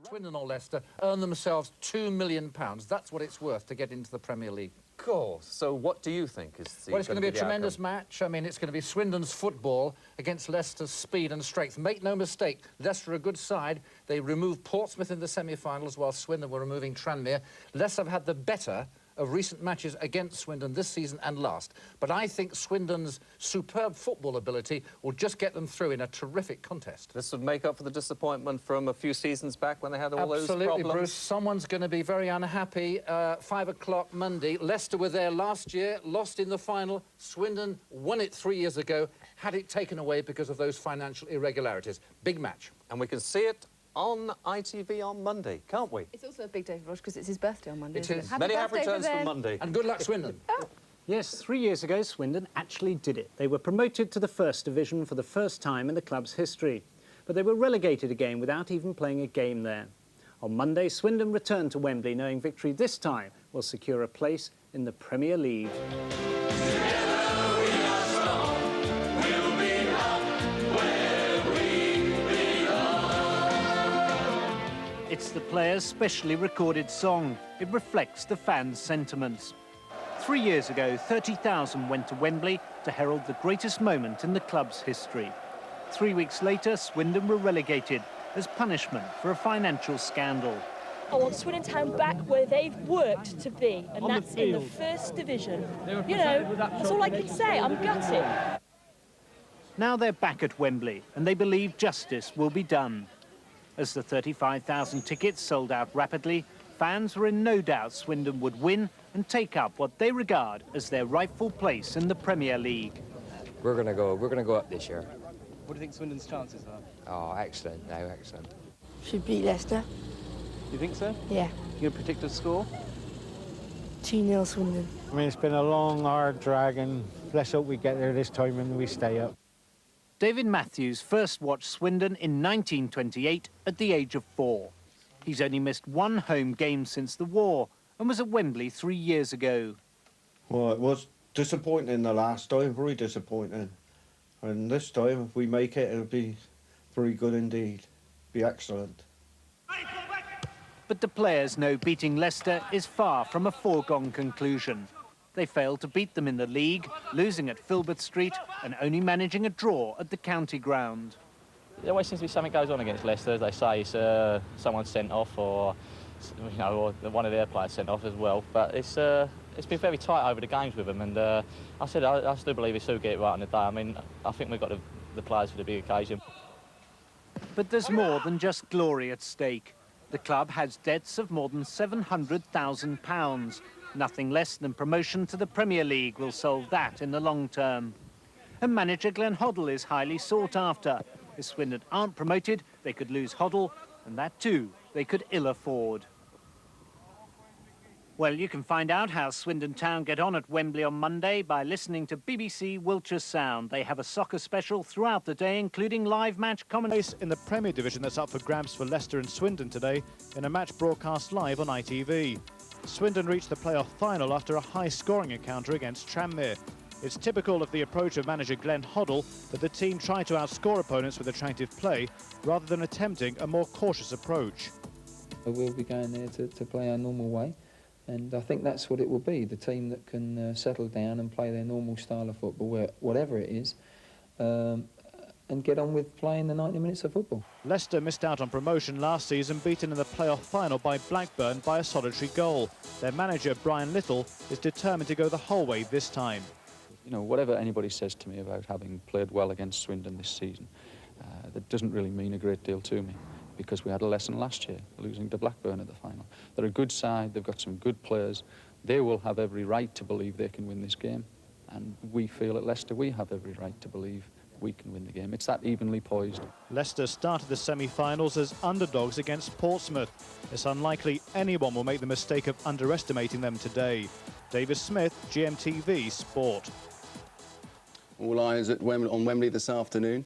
Swindon or Leicester earn themselves £2 million. That's what it's worth to get into the Premier League. Of course. So what do you think is the... Well, it's going to be a tremendous match. I mean, it's going to be Swindon's football against Leicester's speed and strength. Make no mistake, Leicester are a good side. They removed Portsmouth in the semi-finals while Swindon were removing Tranmere. Leicester have had the better of recent matches against Swindon this season and last. But I think Swindon's superb football ability will just get them through in a terrific contest. This would make up for the disappointment from a few seasons back when they had all those problems. Absolutely, Bruce. Someone's going to be very unhappy. 5 o'clock Monday. Leicester were there last year, lost in the final. Swindon won it 3 years ago, had it taken away because of those financial irregularities. Big match. And we can see it on ITV on Monday, can't we? It's also a big day for Roger because it's his birthday on Monday. It is. Many happy returns for Monday. And good luck, Swindon. Oh. Yes, 3 years ago, Swindon actually did it. They were promoted to the First Division for the first time in the club's history. But they were relegated again without even playing a game there. On Monday, Swindon returned to Wembley, knowing victory this time will secure a place in the Premier League. It's the players' specially recorded song. It reflects the fans' sentiments. 3 years ago, 30,000 went to Wembley to herald the greatest moment in the club's history. 3 weeks later, Swindon were relegated as punishment for a financial scandal. I want Swindon Town back where they've worked to be, and that's in the First Division. You know, that's all I can say. I'm gutted. Now they're back at Wembley, and they believe justice will be done. As the 35,000 tickets sold out rapidly, fans were in no doubt Swindon would win and take up what they regard as their rightful place in the Premier League. We're gonna go up this year. What do you think Swindon's chances are? Oh, excellent, no, excellent. Should beat Leicester. You think so? Yeah. You gonna predict a score? 2-0 Swindon. I mean, it's been a long, hard drag, and let's hope we get there this time and we stay up. David Matthews first watched Swindon in 1928 at the age of 4. He's only missed one home game since the war and was at Wembley 3 years ago. Well, it was disappointing the last time, very disappointing. And this time, if we make it, it'll be very good indeed. Be excellent. But the players know beating Leicester is far from a foregone conclusion. They failed to beat them in the league, losing at Filbert Street and only managing a draw at the county ground. There always seems to be something goes on against Leicester. As they say, it's someone sent off, or you know, or one of their players sent off as well. But it's been very tight over the games with them, and I still believe we still get it right on the day. I mean, I think we've got the players for the big occasion. But there's more than just glory at stake. The club has debts of more than £700,000. Nothing less than promotion to the Premier League will solve that in the long term. And manager Glenn Hoddle is highly sought after. If Swindon aren't promoted, they could lose Hoddle, and that too they could ill afford. Well, you can find out how Swindon Town get on at Wembley on Monday by listening to BBC Wiltshire Sound. They have a soccer special throughout the day, including live match commentary. In the Premier Division that's up for grabs for Leicester and Swindon today in a match broadcast live on ITV. Swindon reached the playoff final after a high-scoring encounter against Tranmere. It's typical of the approach of manager Glenn Hoddle that the team try to outscore opponents with attractive play rather than attempting a more cautious approach. We'll be going there to play our normal way, and I think that's what it will be, the team that can settle down and play their normal style of football, whatever it is, and get on with playing the 90 minutes of football. Leicester missed out on promotion last season, beaten in the playoff final by Blackburn by a solitary goal. Their manager, Brian Little, is determined to go the whole way this time. You know, whatever anybody says to me about having played well against Swindon this season, that doesn't really mean a great deal to me, because we had a lesson last year, losing to Blackburn at the final. They're a good side, they've got some good players. They will have every right to believe they can win this game, and we feel at Leicester we have every right to believe we can win the game. It's that evenly poised. Leicester started the semi-finals as underdogs against Portsmouth. It's unlikely anyone will make the mistake of underestimating them today. David Smith, GMTV Sport. All eyes at on Wembley this afternoon.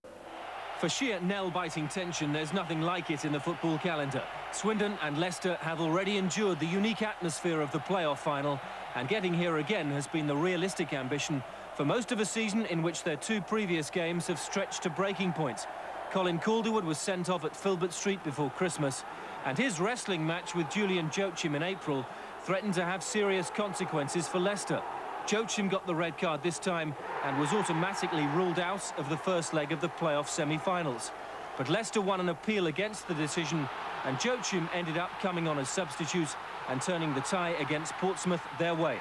For sheer nail-biting tension, there's nothing like it in the football calendar. Swindon and Leicester have already endured the unique atmosphere of the playoff final, and getting here again has been the realistic ambition for most of a season in which their two previous games have stretched to breaking points. Colin Calderwood was sent off at Filbert Street before Christmas, And his wrestling match with Julian Joachim in April threatened to have serious consequences for Leicester. Joachim got the red card this time and was automatically ruled out of the first leg of the playoff semi-finals. But Leicester won an appeal against the decision, and Joachim ended up coming on as substitute and turning the tie against Portsmouth their way.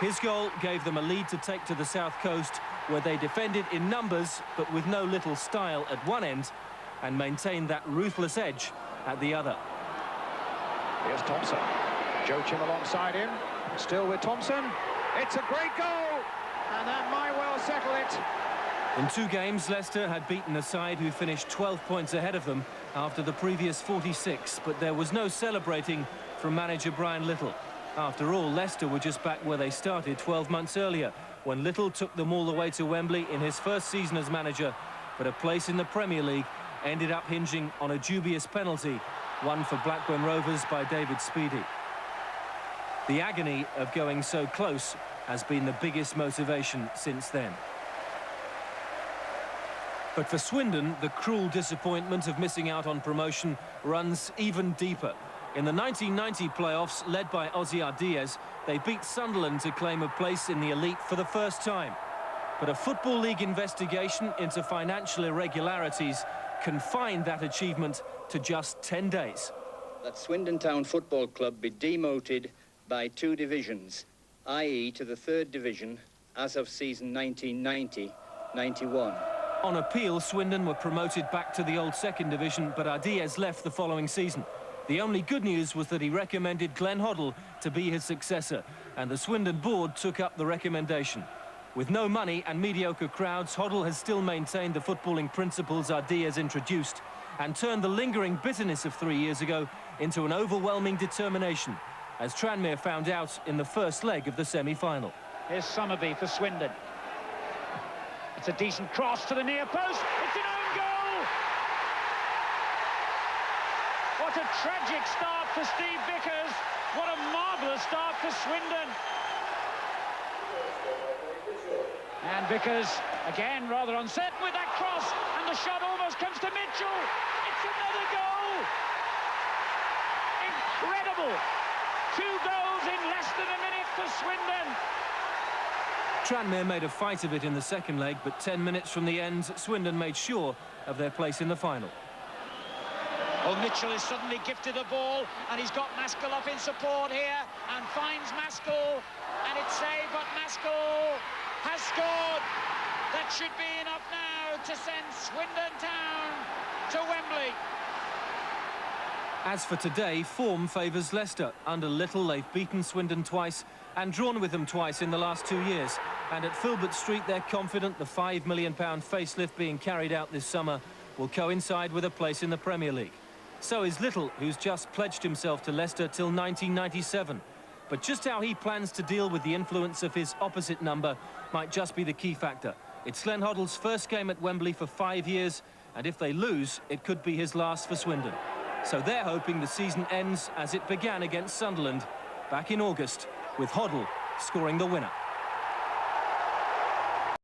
His goal gave them a lead to take to the south coast, where they defended in numbers but with no little style at one end and maintained that ruthless edge at the other. Here's Thompson. Joachim alongside him. Still with Thompson. It's a great goal, and that might well settle it. In 2 games, Leicester had beaten a side who finished 12 points ahead of them after the previous 46, but there was no celebrating from manager Brian Little. After all, Leicester were just back where they started 12 months earlier, when Little took them all the way to Wembley in his first season as manager, but a place in the Premier League ended up hinging on a dubious penalty, won for Blackburn Rovers by David Speedy. The agony of going so close has been the biggest motivation since then. But for Swindon, the cruel disappointment of missing out on promotion runs even deeper. In the 1990 playoffs, led by Osiar Diaz, they beat Sunderland to claim a place in the elite for the first time. But a Football League investigation into financial irregularities confined that achievement to just 10 days. That Swindon Town Football Club be demoted by 2 divisions, i.e. to the 3rd division as of season 1990-91. On appeal, Swindon were promoted back to the old 2nd division, but Ardiaz left the following season. The only good news was that he recommended Glenn Hoddle to be his successor, and the Swindon board took up the recommendation. With no money and mediocre crowds, Hoddle has still maintained the footballing principles Ardiaz introduced and turned the lingering bitterness of 3 years ago into an overwhelming determination, as Tranmere found out in the first leg of the semi-final. Here's Summerby for Swindon. It's a decent cross to the near post. It's an own goal! What a tragic start for Steve Vickers. What a marvellous start for Swindon. And Vickers, again, rather uncertain with that cross. And the shot almost comes to Mitchell. It's another goal! Incredible! 2 goals in less than a minute for Swindon. Tranmere made a fight of it in the second leg, but 10 minutes from the end, Swindon made sure of their place in the final. Well, Mitchell is suddenly gifted the ball, and he's got Maskell up in support here, and finds Maskell, and it's saved, but Maskell has scored. That should be enough now to send Swindon Town to Wembley. As for today, form favours Leicester. Under Little, they've beaten Swindon twice and drawn with them twice in the last 2 years. And at Filbert Street, they're confident the £5 million facelift being carried out this summer will coincide with a place in the Premier League. So is Little, who's just pledged himself to Leicester till 1997. But just how he plans to deal with the influence of his opposite number might just be the key factor. It's Glenn Hoddle's first game at Wembley for 5 years, and if they lose, it could be his last for Swindon. So they're hoping the season ends as it began against Sunderland back in August, with Hoddle scoring the winner.